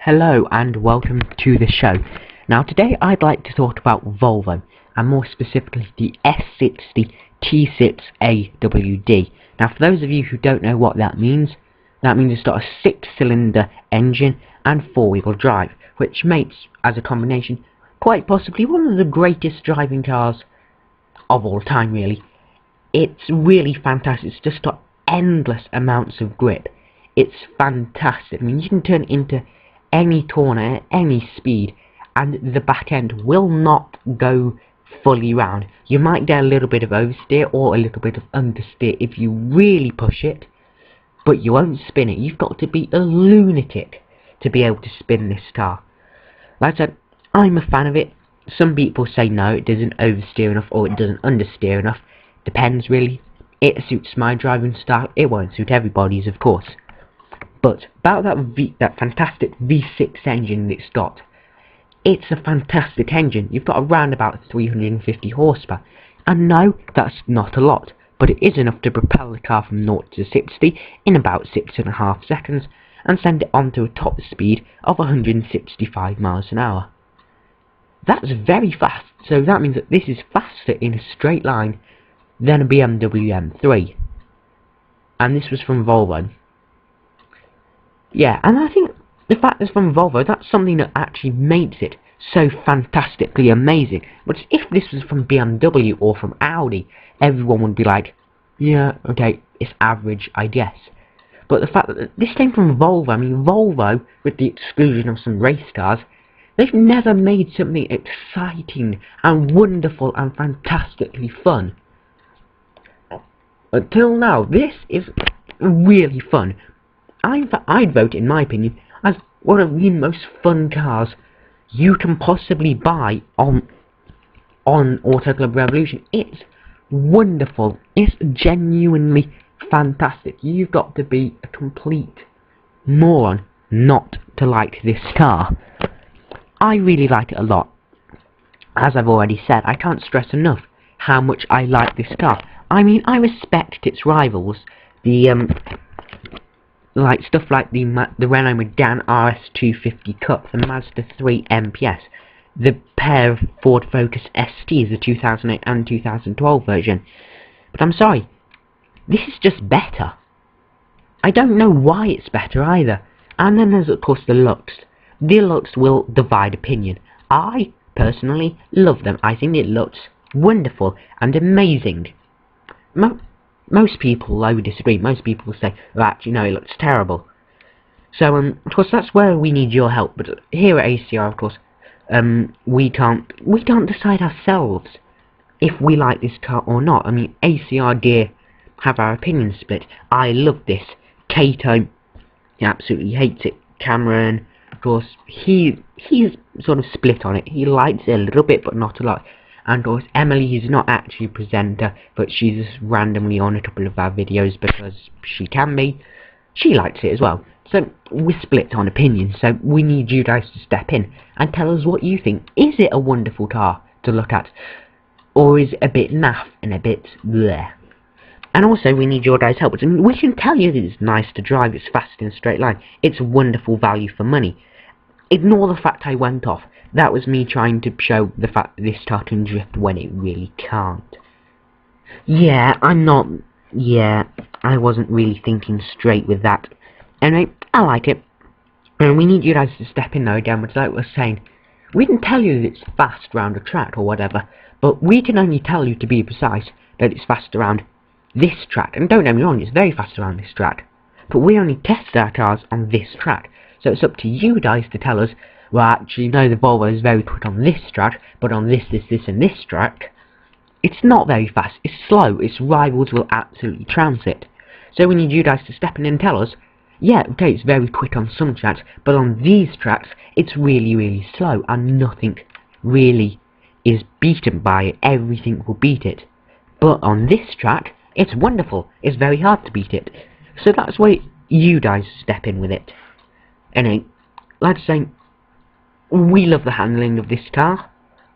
Hello and welcome to the show. Now today I'd like to talk about Volvo, and more specifically the S60 T6 AWD. Now for those of you who don't know what that means it's got a 6-cylinder engine and 4-wheel drive, which makes, as a combination, quite possibly one of the greatest driving cars of all time really. It's really fantastic. It's just got endless amounts of grip. It's fantastic. I mean, you can turn it into any corner at any speed and the back end will not go fully round. You might get a little bit of oversteer or a little bit of understeer if you really push it, but you won't spin it. You've got to be a lunatic to be able to spin this car. Like I said, I'm a fan of it. Some people say no, it doesn't oversteer enough or it doesn't understeer enough. Depends really. It suits my driving style. It won't suit everybody's, of course. But about that fantastic V6 engine that it's got, it's a fantastic engine. You've got around about 350 horsepower. And no, that's not a lot, but it is enough to propel the car from 0 to 60 in about 6.5 seconds and send it on to a top speed of 165 miles an hour. That's very fast, so that means that this is faster in a straight line than a BMW M3. And this was from Volvo. Yeah, and I think the fact it's from Volvo, that's something that actually makes it so fantastically amazing. But if this was from BMW or from Audi, everyone would be like, yeah, okay, it's average, I guess. But the fact that this came from Volvo, I mean, Volvo, with the exclusion of some race cars, they've never made something exciting and wonderful and fantastically fun. Until now, this is really fun. I'd vote, in my opinion, as one of the most fun cars you can possibly buy on Auto Club Revolution. It's wonderful. It's genuinely fantastic. You've got to be a complete moron not to like this car. I really like it a lot. As I've already said, I can't stress enough how much I like this car. I mean, I respect its rivals, like stuff like the Renault Megane RS250 Cup, the Mazda 3 MPS, the pair of Ford Focus STs, the 2008 and 2012 version. But I'm sorry, this is just better. I don't know why it's better either. And then there's of course the looks. The looks will divide opinion. I personally love them. I think it looks wonderful and amazing. Most people, though, disagree. Most people say, well, actually, no, it looks terrible. So, of course, that's where we need your help. But here at ACR, of course, we can't decide ourselves if we like this car or not. I mean, ACR did have our opinions split. I love this. Kato, he absolutely hates it. Cameron, of course, he's sort of split on it. He likes it a little bit, but not a lot. And of course, Emily is not actually a presenter, but she's just randomly on a couple of our videos because she can be. She likes it as well. So, we're split on opinions, so we need you guys to step in and tell us what you think. Is it a wonderful car to look at? Or is it a bit naff and a bit bleh? And also, we need your guys' help. I mean, we can tell you that it's nice to drive, it's fast in a straight line, it's wonderful value for money. Ignore the fact I went off. That was me trying to show the fact that this car can drift when it really can't. Yeah, I wasn't really thinking straight with that. Anyway, I like it. And we need you guys to step in though again, which like we were saying, we can tell you that it's fast round a track or whatever, but we can only tell you, to be precise, that it's fast around this track. And don't get me wrong, it's very fast around this track. But we only test our cars on this track. So it's up to you guys to tell us, well, actually, no, the Volvo is very quick on this track, but on this, and this track, it's not very fast. It's slow. Its rivals will absolutely trounce it. So we need you guys to step in and tell us, yeah, okay, it's very quick on some tracks, but on these tracks, it's really, really slow, and nothing really is beaten by it. Everything will beat it. But on this track, it's wonderful. It's very hard to beat it. So that's why you guys step in with it. Anyway, like I say, we love the handling of this car.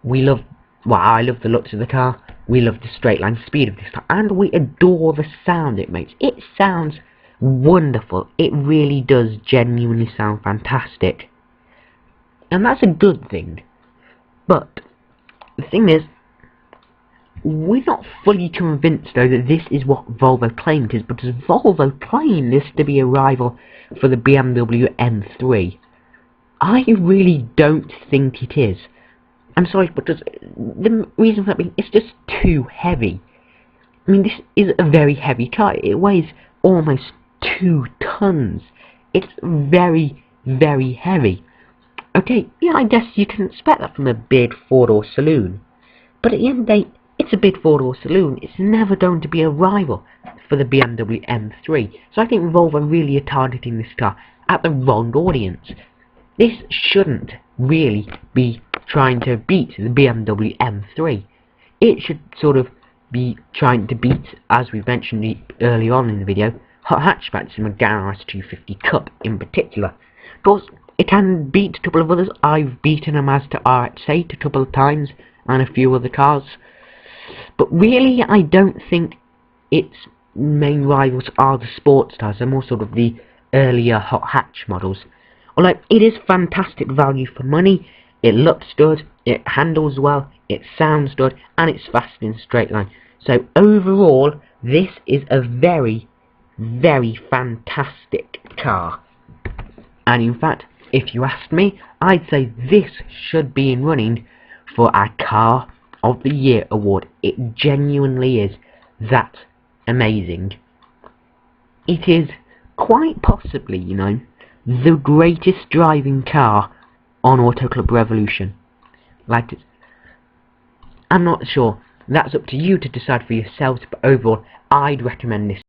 I love the looks of the car. We love the straight line speed of this car. And we adore the sound it makes. It sounds wonderful. It really does genuinely sound fantastic. And that's a good thing. But the thing is, we're not fully convinced though that this is what Volvo claimed it is, because Volvo claimed this to be a rival for the BMW M3. I really don't think it is. I'm sorry, but the reason for that being, it's just too heavy. I mean, this is a very heavy car. It weighs almost 2 tons. It's very, very heavy. Okay, yeah, I guess you can expect that from a big four-door saloon. But at the end of the day, it's a big four-door saloon. It's never going to be a rival for the BMW M3. So I think Volvo really are targeting this car at the wrong audience. This shouldn't really be trying to beat the BMW M3. It should sort of be trying to beat, as we mentioned earlier on in the video, hot hatchbacks in the Megane RS250 Cup in particular. Of course, it can beat a couple of others. I've beaten a Mazda RX-8 a couple of times, and a few other cars. But really, I don't think its main rivals are the sports cars. They're more sort of the earlier hot hatch models. Although it is fantastic value for money, it looks good, it handles well, it sounds good, and it's fast in a straight line. So overall, this is a very, very fantastic car. And in fact, if you asked me, I'd say this should be in running for our Car of the Year award. It genuinely is that amazing. It is quite possibly, you know, the greatest driving car on Auto Club Revolution. Like, I'm not sure. That's up to you to decide for yourselves, but overall, I'd recommend this.